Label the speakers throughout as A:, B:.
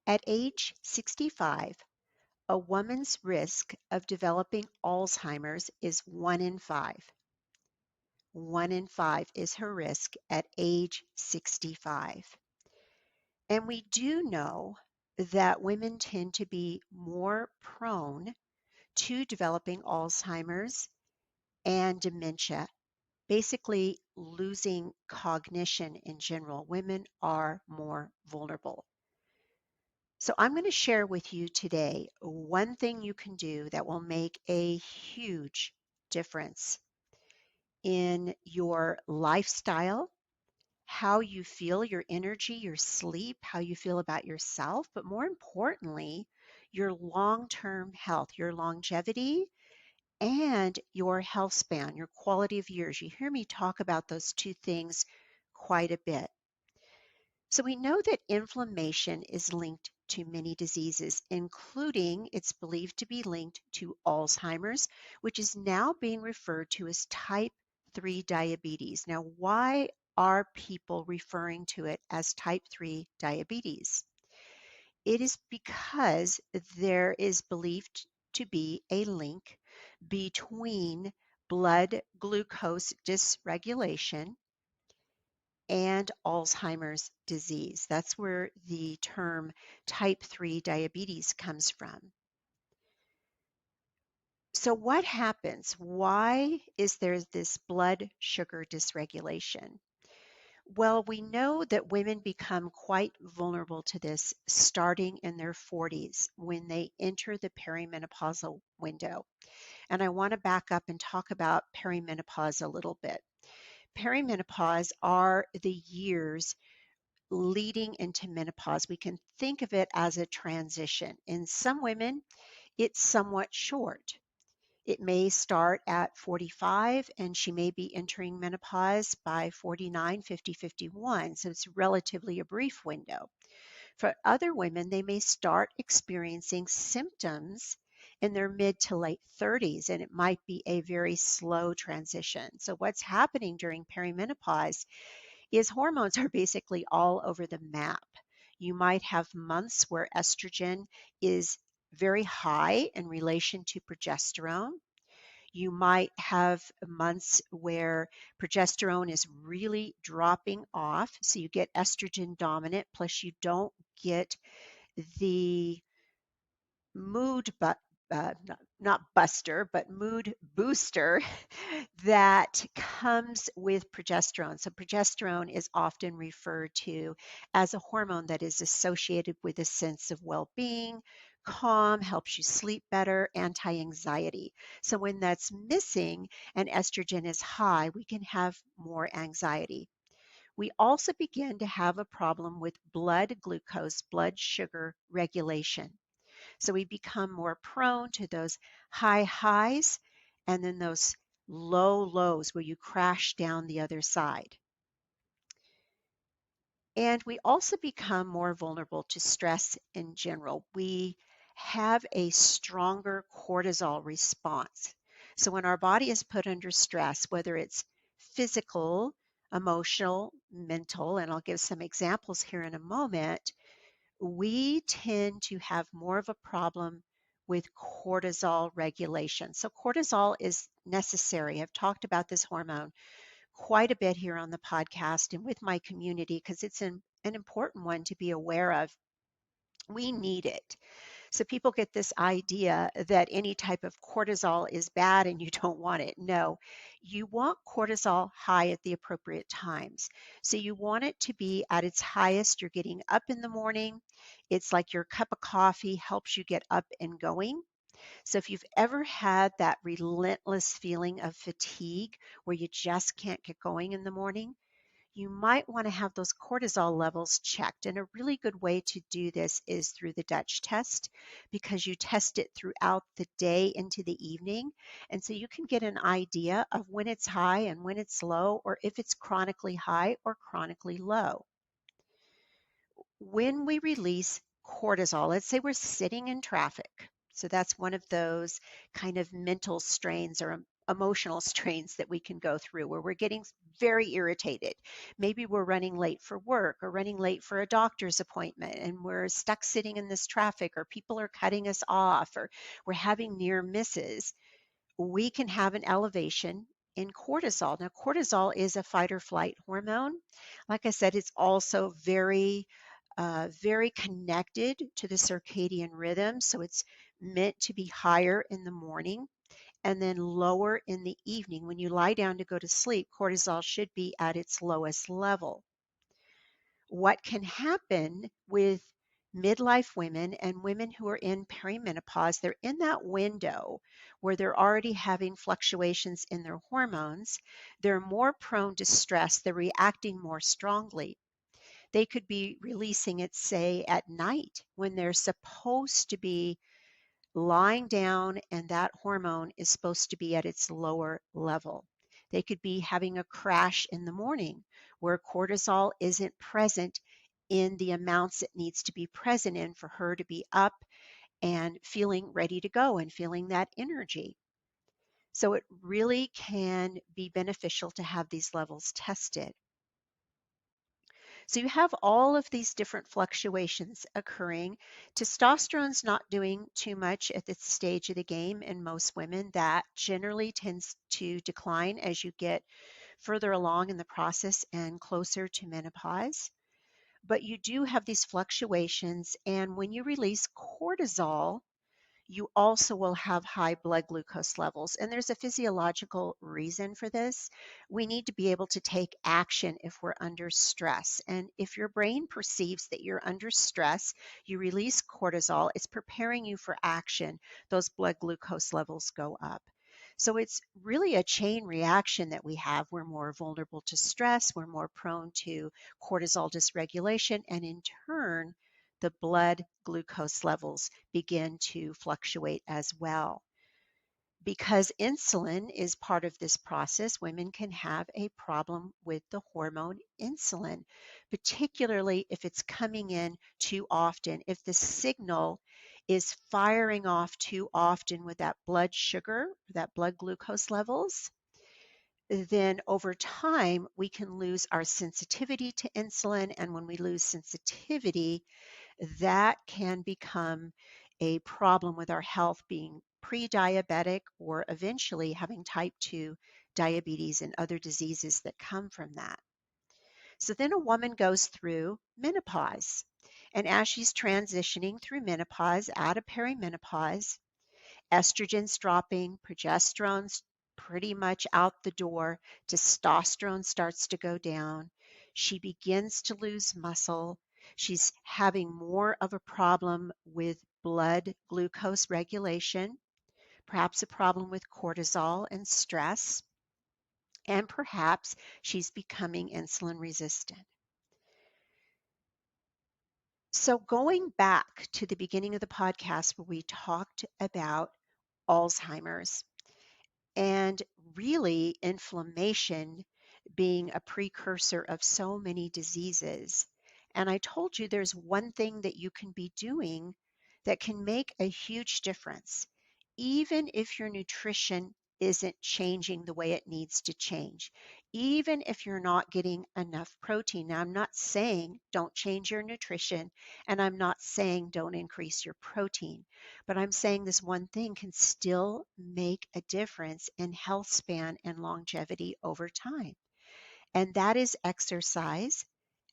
A: At age 65, a woman's risk of developing Alzheimer's is 1 in 5. 1 in 5 is her risk at age 65. And we do know that women tend to be more prone to developing Alzheimer's and dementia, basically losing cognition in general. Women are more vulnerable. So I'm going to share with you today one thing you can do that will make a huge difference in your lifestyle, how you feel, your energy, your sleep, how you feel about yourself, but more importantly, your long-term health, your longevity, and your health span, your quality of years. You hear me talk about those two things quite a bit. So we know that inflammation is linked to many diseases, including it's believed to be linked to Alzheimer's, which is now being referred to as type 3 diabetes. Now, why are people referring to it as type 3 diabetes? It is because there is believed to be a link between blood glucose dysregulation and Alzheimer's disease. That's where the term type 3 diabetes comes from. So what happens? Why is there this blood sugar dysregulation? Well, we know that women become quite vulnerable to this starting in their 40s when they enter the perimenopausal window. And I want to back up and talk about perimenopause a little bit. Perimenopause are the years leading into menopause. We can think of it as a transition. In some women, it's somewhat short. It may start at 45 and she may be entering menopause by 49, 50, 51. So it's relatively a brief window. For other women, they may start experiencing symptoms in their mid to late 30s, and it might be a very slow transition. So what's happening during perimenopause is hormones are basically all over the map. You might have months where estrogen is very high in relation to progesterone. You might have months where progesterone is really dropping off, so you get estrogen dominant, plus you don't get the mood not buster, but mood booster that comes with progesterone. So progesterone is often referred to as a hormone that is associated with a sense of well-being, calm, helps you sleep better, anti-anxiety. So when that's missing and estrogen is high, we can have more anxiety. We also begin to have a problem with blood glucose, blood sugar regulation. So we become more prone to those high highs and then those low lows where you crash down the other side. And we also become more vulnerable to stress in general. We have a stronger cortisol response. So when our body is put under stress, whether it's physical, emotional, mental, and I'll give some examples here in a moment, we tend to have more of a problem with cortisol regulation. So cortisol is necessary. I've talked about this hormone quite a bit here on the podcast and with my community because it's an important one to be aware of. We need it. So people get this idea that any type of cortisol is bad and you don't want it. No, you want cortisol high at the appropriate times. So you want it to be at its highest. You're getting up in the morning. It's like your cup of coffee helps you get up and going. So if you've ever had that relentless feeling of fatigue where you just can't get going in the morning, you might want to have those cortisol levels checked. And a really good way to do this is through the Dutch test because you test it throughout the day into the evening. And so you can get an idea of when it's high and when it's low, or if it's chronically high or chronically low. When we release cortisol, let's say we're sitting in traffic. So that's one of those kind of mental strains or emotional strains that we can go through where we're getting very irritated. Maybe we're running late for work or running late for a doctor's appointment and we're stuck sitting in this traffic, or people are cutting us off, or we're having near misses. We can have an elevation in cortisol. Now, cortisol is a fight or flight hormone. Like I said, it's also very connected to the circadian rhythm. So it's meant to be higher in the morning and then lower in the evening. When you lie down to go to sleep, cortisol should be at its lowest level. What can happen with midlife women and women who are in perimenopause, they're in that window where they're already having fluctuations in their hormones. They're more prone to stress. They're reacting more strongly. They could be releasing it, say, at night when they're supposed to be lying down and that hormone is supposed to be at its lower level. They could be having a crash in the morning where cortisol isn't present in the amounts it needs to be present in for her to be up and feeling ready to go and feeling that energy. So it really can be beneficial to have these levels tested. So you have all of these different fluctuations occurring. Testosterone's not doing too much at this stage of the game in most women. That generally tends to decline as you get further along in the process and closer to menopause. But you do have these fluctuations, and when you release cortisol, you also will have high blood glucose levels. And there's a physiological reason for this. We need to be able to take action if we're under stress. And if your brain perceives that you're under stress, you release cortisol, it's preparing you for action. Those blood glucose levels go up. So it's really a chain reaction that we have. We're more vulnerable to stress, we're more prone to cortisol dysregulation, and in turn, the blood glucose levels begin to fluctuate as well. Because insulin is part of this process, women can have a problem with the hormone insulin, particularly if it's coming in too often. If the signal is firing off too often with that blood sugar, that blood glucose levels, then over time we can lose our sensitivity to insulin. And when we lose sensitivity, that can become a problem with our health, being pre-diabetic or eventually having type 2 diabetes and other diseases that come from that. So then a woman goes through menopause. And as she's transitioning through menopause, out of perimenopause, estrogen's dropping, progesterone's pretty much out the door, testosterone starts to go down. She begins to lose muscle. She's having more of a problem with blood glucose regulation, perhaps a problem with cortisol and stress, and perhaps she's becoming insulin resistant. So going back to the beginning of the podcast where we talked about Alzheimer's, and really inflammation being a precursor of so many diseases. And I told you there's one thing that you can be doing that can make a huge difference, even if your nutrition isn't changing the way it needs to change, even if you're not getting enough protein. Now, I'm not saying don't change your nutrition, and I'm not saying don't increase your protein, but I'm saying this one thing can still make a difference in health span and longevity over time. And that is exercise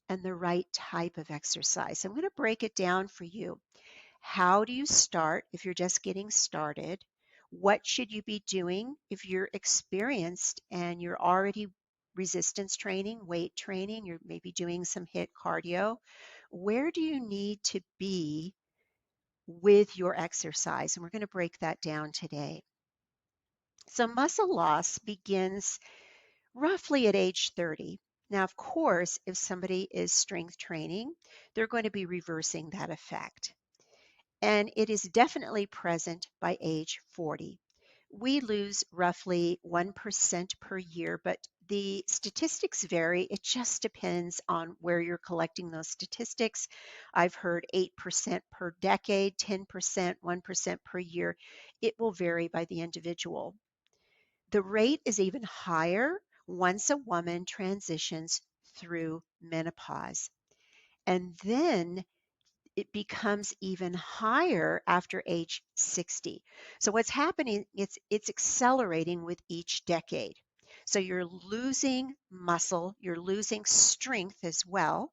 A: and the right type of exercise. I'm going to break it down for you. How do you start if you're just getting started? What should you be doing if you're experienced and you're already resistance training, weight training, you're maybe doing some HIIT cardio? Where do you need to be with your exercise? And we're going to break that down today. So muscle loss begins roughly at age 30. Now, of course, if somebody is strength training, they're going to be reversing that effect. And it is definitely present by age 40. We lose roughly 1% per year, but the statistics vary. It just depends on where you're collecting those statistics. I've heard 8% per decade, 10%, 1% per year. It will vary by the individual. The rate is even higher once a woman transitions through menopause. And then it becomes even higher after age 60. So what's happening, it's accelerating with each decade. So you're losing muscle, you're losing strength as well.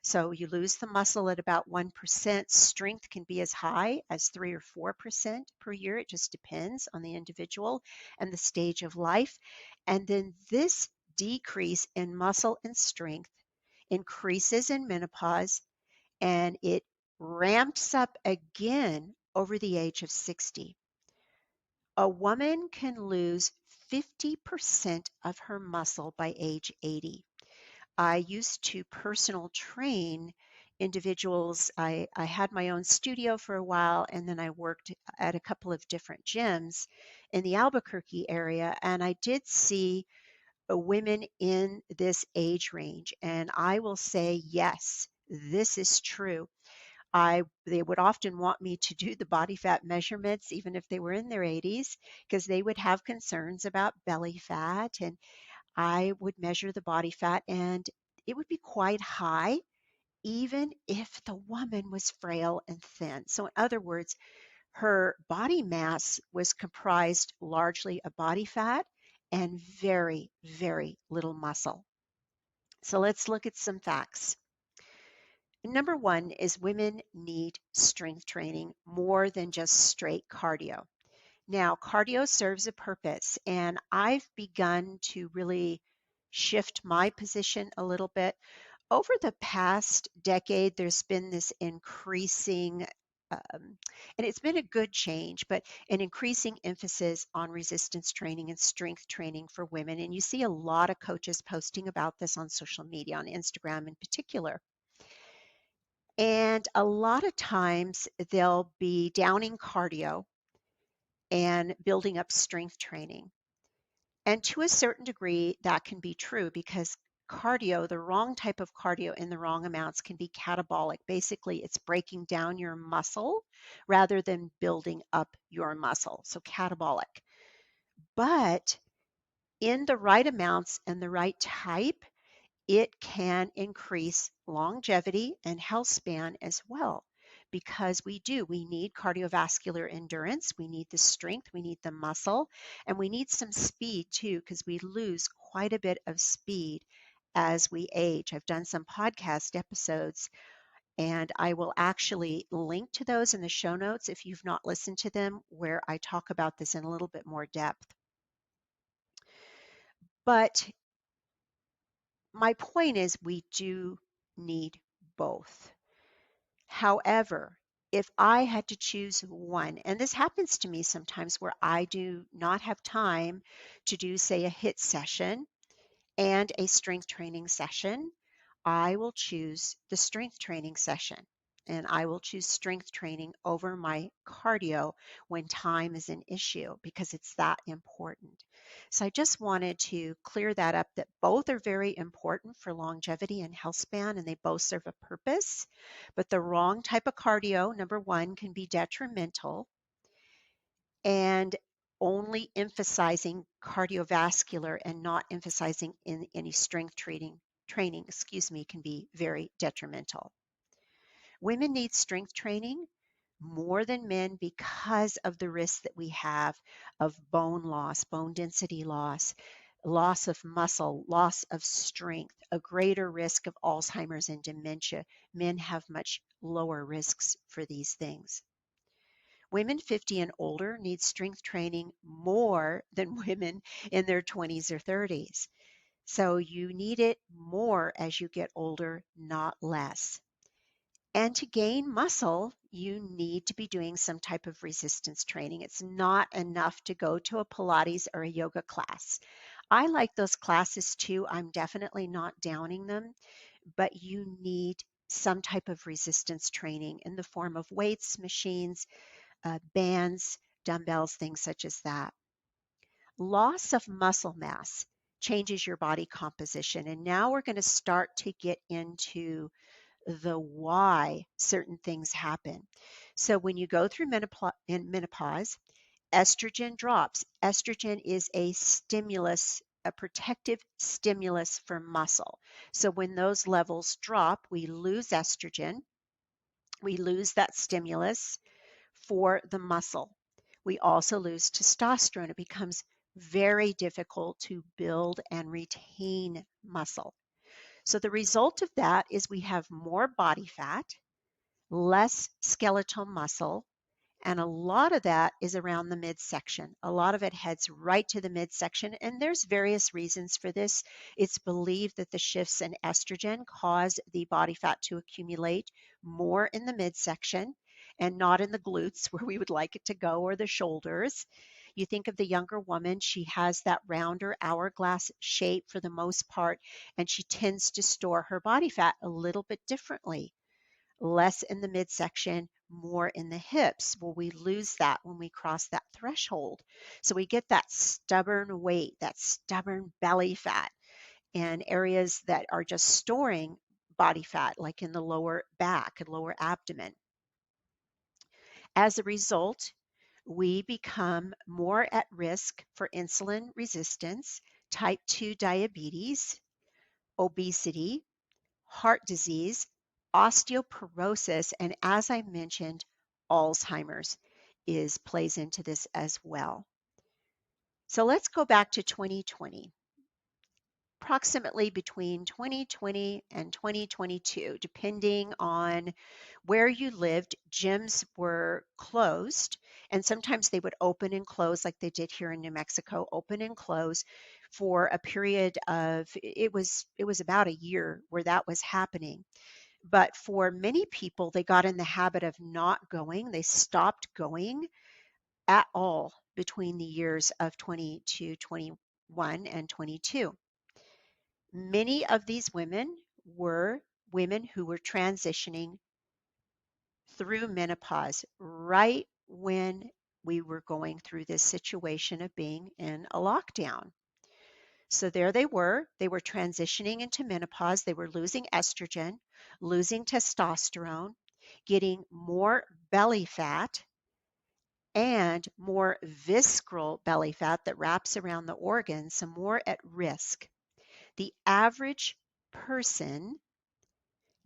A: So you lose the muscle at about 1%. Strength can be as high as 3 or 4% per year. It just depends on the individual and the stage of life. And then this decrease in muscle and strength increases in menopause, and it ramps up again over the age of 60. A woman can lose 50% of her muscle by age 80. I used to personal train individuals. I had my own studio for a while, and then I worked at a couple of different gyms in the Albuquerque area, and I did see women in this age range. And I will say, yes, this is true. They would often want me to do the body fat measurements, even if they were in their 80s, because they would have concerns about belly fat. And I would measure the body fat, and it would be quite high, even if the woman was frail and thin. So, in other words, her body mass was comprised largely of body fat and very, very little muscle. So, let's look at some facts. Number one is women need strength training more than just straight cardio. Now, cardio serves a purpose, and I've begun to really shift my position a little bit. Over the past decade, there's been this increasing, and it's been a good change, but an increasing emphasis on resistance training and strength training for women. And you see a lot of coaches posting about this on social media, on Instagram in particular. And a lot of times they'll be downing cardio and building up strength training. And to a certain degree, that can be true because cardio, the wrong type of cardio in the wrong amounts, can be catabolic. Basically, it's breaking down your muscle rather than building up your muscle. So, catabolic. But in the right amounts and the right type, it can increase longevity and health span as well, because we need cardiovascular endurance, we need the strength, we need the muscle, and we need some speed too, because we lose quite a bit of speed as we age. I've done some podcast episodes, and I will actually link to those in the show notes if you've not listened to them, where I talk about this in a little bit more depth. But my point is, we do need both. However, if I had to choose one, and this happens to me sometimes where I do not have time to do, say, a HIIT session and a strength training session, I will choose the strength training session. And I will choose strength training over my cardio when time is an issue, because it's that important. So I just wanted to clear that up, that both are very important for longevity and health span, and they both serve a purpose. But the wrong type of cardio, number one, can be detrimental, and only emphasizing cardiovascular and not emphasizing in any strength training, can be very detrimental. Women need strength training more than men because of the risks that we have of bone loss, bone density loss, loss of muscle, loss of strength, a greater risk of Alzheimer's and dementia. Men have much lower risks for these things. Women 50 and older need strength training more than women in their 20s or 30s. So you need it more as you get older, not less. And to gain muscle, you need to be doing some type of resistance training. It's not enough to go to a Pilates or a yoga class. I like those classes too. I'm definitely not downing them, but you need some type of resistance training in the form of weights, machines, bands, dumbbells, things such as that. Loss of muscle mass changes your body composition. And now we're going to start to get into the why certain things happen. So when you go through menopause, estrogen drops. Estrogen is a stimulus, a protective stimulus for muscle. So when those levels drop, we lose estrogen, we lose that stimulus for the muscle. We also lose testosterone. It becomes very difficult to build and retain muscle. So the result of that is we have more body fat, less skeletal muscle, and a lot of that is around the midsection. A lot of it heads right to the midsection, and there's various reasons for this. It's believed that the shifts in estrogen cause the body fat to accumulate more in the midsection and not in the glutes where we would like it to go, or the shoulders. You think of the younger woman, she has that rounder hourglass shape for the most part, and she tends to store her body fat a little bit differently, less in the midsection, more in the hips. Well, we lose that when we cross that threshold. So we get that stubborn weight, that stubborn belly fat, and areas that are just storing body fat, like in the lower back and lower abdomen. As a result, we become more at risk for insulin resistance, type 2 diabetes, obesity, heart disease, osteoporosis, and as I mentioned, Alzheimer's plays into this as well. So let's go back to 2020. Approximately between 2020 and 2022, depending on where you lived, gyms were closed, and sometimes they would open and close like they did here in New Mexico, open and close for a period of, it was about a year where that was happening. But for many people, they got in the habit of not going. They stopped going at all between the years of 22, 21, and 22. Many of these women were women who were transitioning through menopause right when we were going through this situation of being in a lockdown. So there they were transitioning into menopause. They were losing estrogen, losing testosterone, getting more belly fat and more visceral belly fat that wraps around the organs, so more at risk. The average person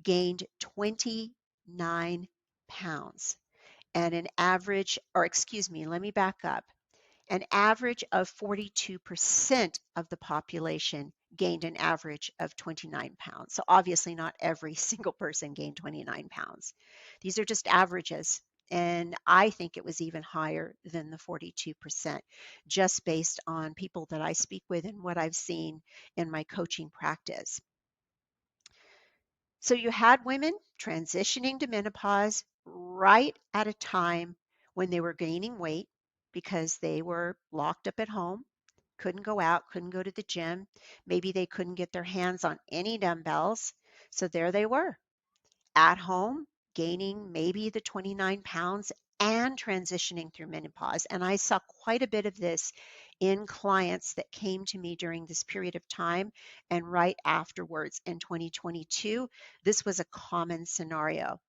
A: gained 29 pounds, and an average, or excuse me, let me back up. An average of 42% of the population gained an average of 29 pounds. So obviously not every single person gained 29 pounds. These are just averages. And I think it was even higher than the 42%, just based on people that I speak with and what I've seen in my coaching practice. So you had women transitioning to menopause right at a time when they were gaining weight because they were locked up at home, couldn't go out, couldn't go to the gym. Maybe they couldn't get their hands on any dumbbells. So there they were at home, gaining maybe the 29 pounds and transitioning through menopause. And I saw quite a bit of this in clients that came to me during this period of time and right afterwards in 2022. This was a common scenario.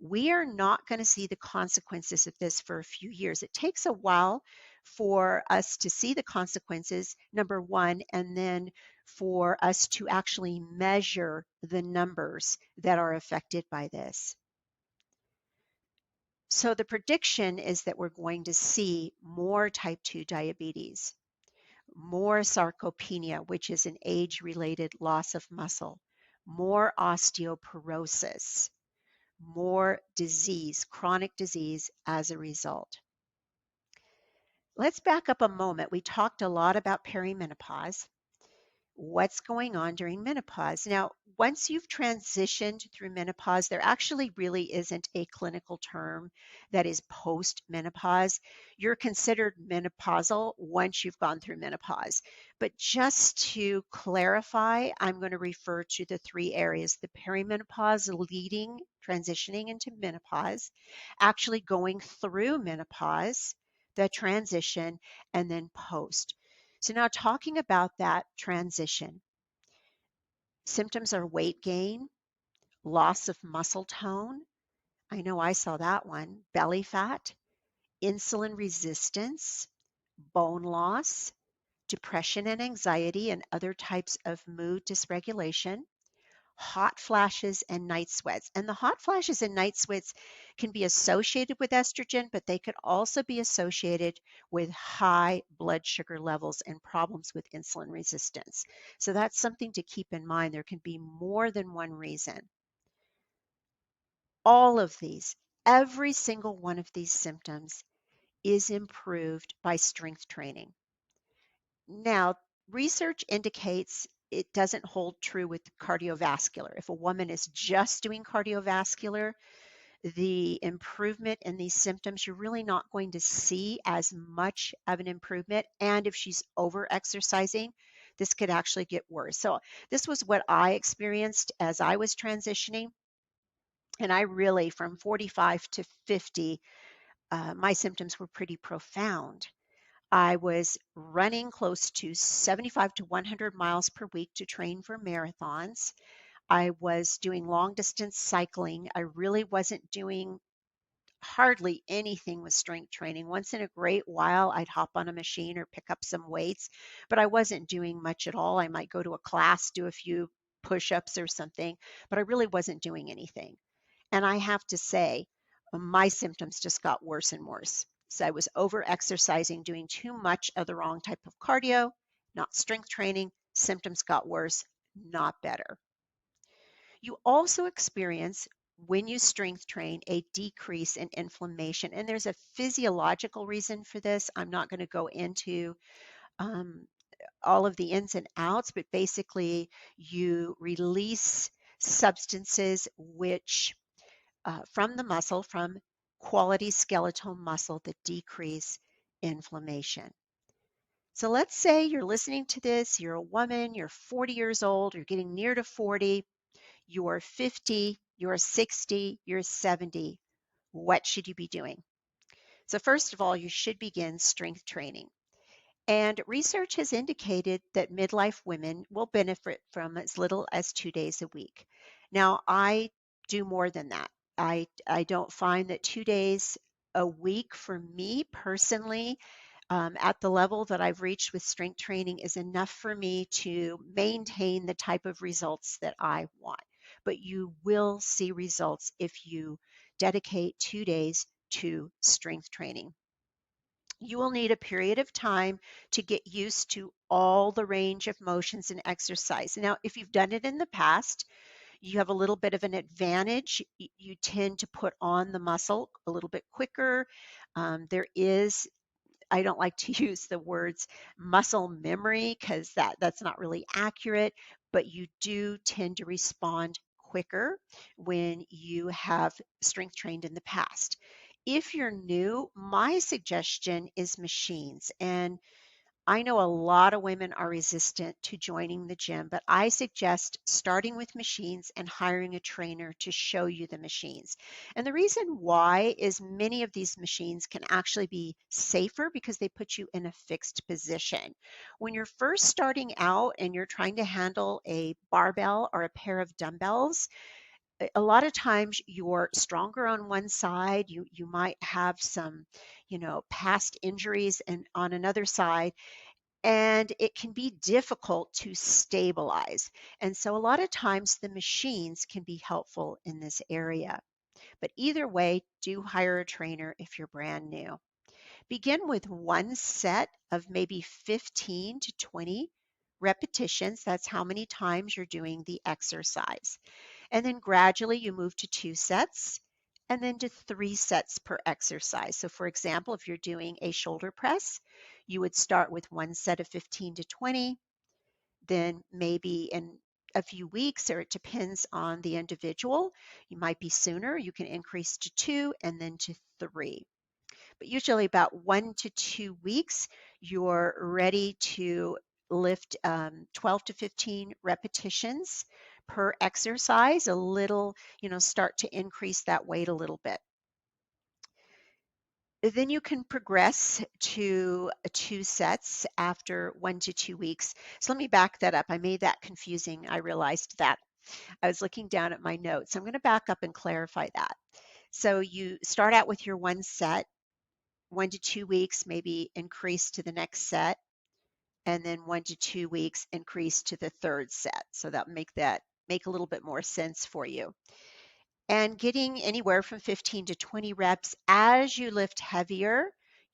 A: We are not going to see the consequences of this for a few years. It takes a while for us to see the consequences, number one, and then for us to actually measure the numbers that are affected by this. So the prediction is that we're going to see more type 2 diabetes, more sarcopenia, which is an age-related loss of muscle, more osteoporosis, more disease, chronic disease as a result. Let's back up a moment. We talked a lot about perimenopause. What's going on during menopause? Now, once you've transitioned through menopause, there actually really isn't a clinical term that is post-menopause. You're considered menopausal once you've gone through menopause. But just to clarify, I'm going to refer to the three areas: the perimenopause, leading, transitioning into menopause, actually going through menopause, the transition, and then post. So now talking about that transition, symptoms are weight gain, loss of muscle tone. I know I saw that one, belly fat, insulin resistance, bone loss, depression and anxiety, and other types of mood dysregulation, hot flashes, and night sweats. And the hot flashes and night sweats can be associated with estrogen, but they could also be associated with high blood sugar levels and problems with insulin resistance. So that's something to keep in mind. There can be more than one reason. All of these, every single one of these symptoms is improved by strength training. Now, research indicates it doesn't hold true with cardiovascular. If a woman is just doing cardiovascular, the improvement in these symptoms, you're really not going to see as much of an improvement. And if she's over exercising, this could actually get worse. So this was what I experienced as I was transitioning. And I really, from 45 to 50, my symptoms were pretty profound. I was running close to 75 to 100 miles per week to train for marathons. I was doing long distance cycling. I really wasn't doing hardly anything with strength training. Once in a great while, I'd hop on a machine or pick up some weights, but I wasn't doing much at all. I might go to a class, do a few push ups or something, but I really wasn't doing anything. And I have to say, my symptoms just got worse and worse. So I was over exercising, doing too much of the wrong type of cardio, not strength training. Symptoms got worse, not better. You also experience, when you strength train, a decrease in inflammation. And there's a physiological reason for this. I'm not going to go into um, all of the ins and outs, but basically, you release substances which from the muscle, from quality skeletal muscle, that decrease inflammation. So let's say you're listening to this, you're a woman, you're 40 years old, you're getting near to 40, you're 50, you're 60, you're 70. What should you be doing? So first of all, you should begin strength training. And research has indicated that midlife women will benefit from as little as 2 days a week. Now, I do more than that. I don't find that 2 days a week for me personally, at the level that I've reached with strength training, is enough for me to maintain the type of results that I want. But you will see results if you dedicate 2 days to strength training. You will need a period of time to get used to all the range of motions and exercise. Now, if you've done it in the past, you have a little bit of an advantage. You tend to put on the muscle a little bit quicker. There is, I don't like to use the words muscle memory because that's not really accurate, but you do tend to respond quicker when you have strength trained in the past. If you're new, my suggestion is machines. And I know a lot of women are resistant to joining the gym, but I suggest starting with machines and hiring a trainer to show you the machines. And the reason why is many of these machines can actually be safer because they put you in a fixed position. When you're first starting out and you're trying to handle a barbell or a pair of dumbbells, a lot of times you're stronger on one side, you might have some, past injuries and on another side, and it can be difficult to stabilize. And so a lot of times the machines can be helpful in this area. But either way, do hire a trainer if you're brand new. Begin with one set of maybe 15 to 20 repetitions. That's how many times you're doing the exercise. And then gradually you move to 2 sets and then to 3 sets per exercise. So for example, if you're doing a shoulder press, you would start with one set of 15 to 20, then maybe in a few weeks, or it depends on the individual, you might be sooner, you can increase to 2 and then to 3. But usually about 1 to 2 weeks, you're ready to lift 12 to 15 repetitions per exercise, a little, start to increase that weight a little bit. Then you can progress to 2 sets after 1 to 2 weeks. So let me back that up. I made that confusing. I realized that. I was looking down at my notes. I'm going to back up and clarify that. So you start out with your one set. 1 to 2 weeks, maybe increase to the next set, and then 1 to 2 weeks increase to the third set. So that make a little bit more sense for you. And getting anywhere from 15 to 20 reps. As you lift heavier,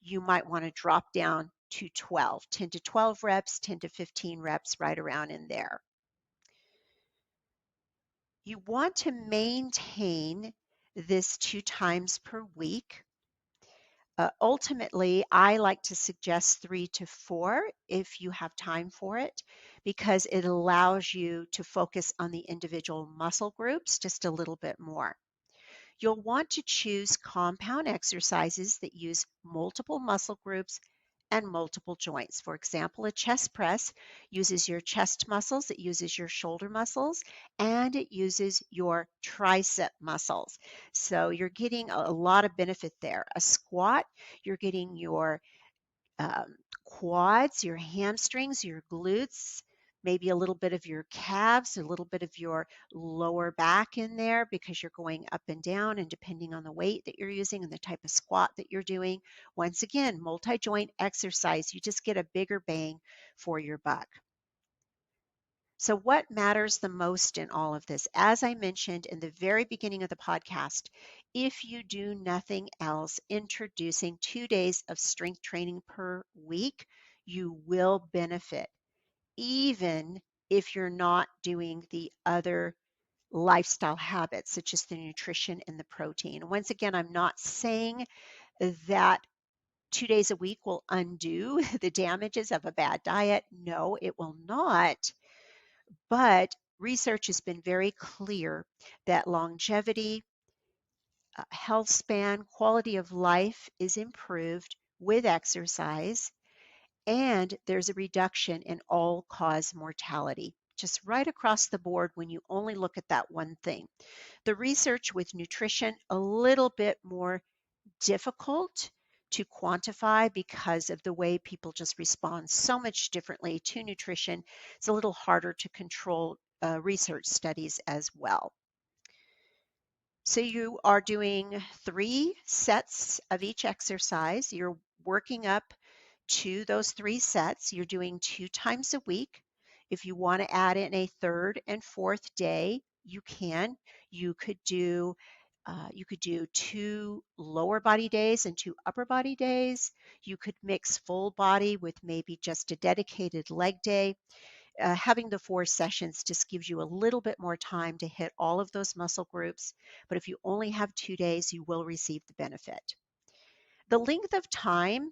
A: you might want to drop down to 10 to 12 reps, 10 to 15 reps, right around in there. You want to maintain this 2 times per week. Ultimately, I like to suggest 3 to 4 if you have time for it, because it allows you to focus on the individual muscle groups just a little bit more. You'll want to choose compound exercises that use multiple muscle groups and multiple joints. For example, a chest press uses your chest muscles, it uses your shoulder muscles, and it uses your tricep muscles. So you're getting a lot of benefit there. A squat, you're getting your quads, your hamstrings, your glutes, maybe a little bit of your calves, a little bit of your lower back in there because you're going up and down, and depending on the weight that you're using and the type of squat that you're doing. Once again, multi-joint exercise, you just get a bigger bang for your buck. So what matters the most in all of this? As I mentioned in the very beginning of the podcast, if you do nothing else, introducing 2 days of strength training per week, you will benefit, even if you're not doing the other lifestyle habits, such as the nutrition and the protein. Once again, I'm not saying that 2 days a week will undo the damages of a bad diet. No, it will not. But research has been very clear that longevity, health span, quality of life is improved with exercise, and there's a reduction in all-cause mortality, just right across the board when you only look at that one thing. The research with nutrition, a little bit more difficult to quantify because of the way people just respond so much differently to nutrition. It's a little harder to control research studies as well. So you are doing 3 sets of each exercise. You're working up to those 3 sets. You're doing 2 times a week. If you want to add in a third and fourth day, you can. You could do 2 lower body days and 2 upper body days. You could mix full body with maybe just a dedicated leg day. Having the 4 sessions just gives you a little bit more time to hit all of those muscle groups. But if you only have 2 days, you will receive the benefit. The length of time,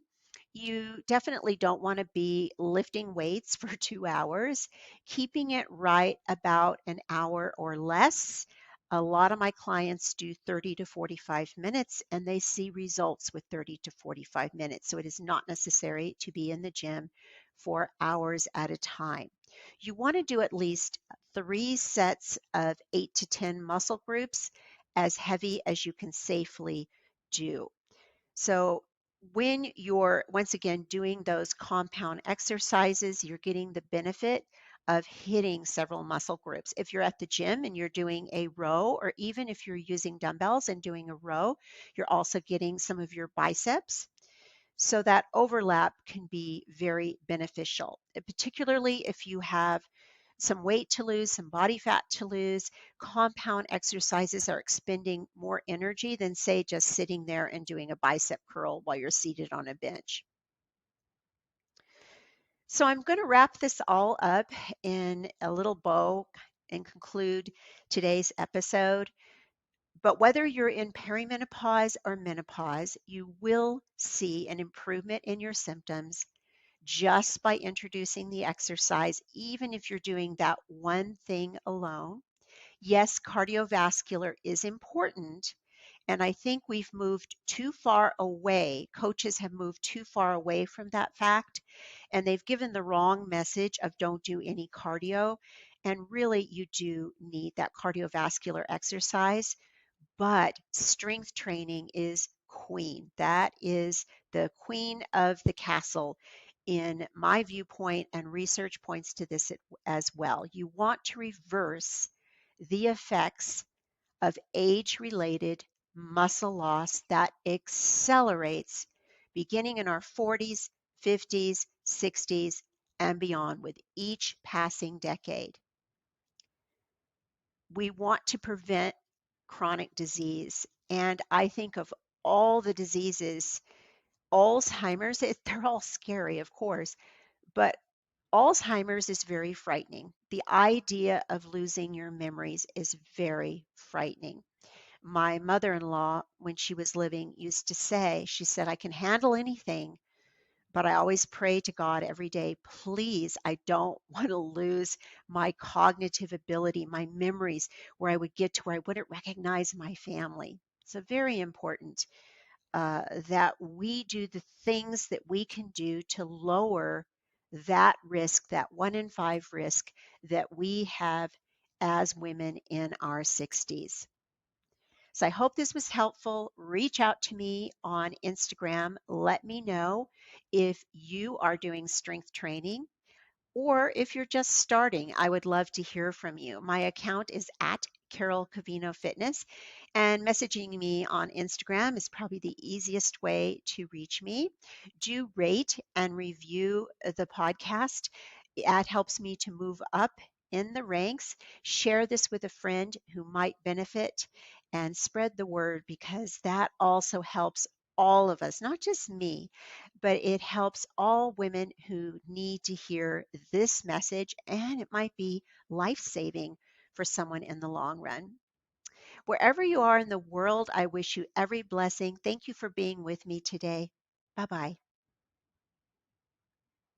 A: you definitely don't want to be lifting weights for 2 hours. Keeping it right about an hour or less. A lot of my clients do 30 to 45 minutes, and they see results with 30 to 45 minutes. So it is not necessary to be in the gym for hours at a time. You want to do at least 3 sets of 8 to 10 muscle groups, as heavy as you can safely do. So when you're, once again, doing those compound exercises, you're getting the benefit of hitting several muscle groups. If you're at the gym and you're doing a row, or even if you're using dumbbells and doing a row, you're also getting some of your biceps. So that overlap can be very beneficial, particularly if you have some weight to lose, some body fat to lose. Compound exercises are expending more energy than, say, just sitting there and doing a bicep curl while you're seated on a bench. So I'm going to wrap this all up in a little bow and conclude today's episode. But whether you're in perimenopause or menopause, you will see an improvement in your symptoms just by introducing the exercise, even if you're doing that one thing alone. Yes, cardiovascular is important, and I think we've moved too far away. Coaches have moved too far away from that fact, and they've given the wrong message of don't do any cardio. And really, you do need that cardiovascular exercise, but strength training is queen. That is the queen of the castle in my viewpoint, and research points to this as well. You want to reverse the effects of age-related muscle loss that accelerates beginning in our 40s, 50s, 60s, and beyond with each passing decade. We want to prevent chronic disease. And I think of all the diseases, Alzheimer's, they're all scary, of course, but Alzheimer's is very frightening. The idea of losing your memories is very frightening. My mother-in-law, when she was living, used to say, she said, I can handle anything, but I always pray to God every day, please, I don't want to lose my cognitive ability, my memories, where I would get to where I wouldn't recognize my family. So very important that we do the things that we can do to lower that risk, that 1 in 5 risk that we have as women in our 60s. So I hope this was helpful. Reach out to me on Instagram. Let me know if you are doing strength training or if you're just starting. I would love to hear from you. My account is at Carol Covino Fitness, and messaging me on Instagram is probably the easiest way to reach me. Do rate and review the podcast. It helps me to move up in the ranks. Share this with a friend who might benefit and spread the word, because that also helps all of us, not just me, but it helps all women who need to hear this message, and it might be life-saving for someone in the long run. Wherever you are in the world, I wish you every blessing. Thank you for being with me today. Bye-bye.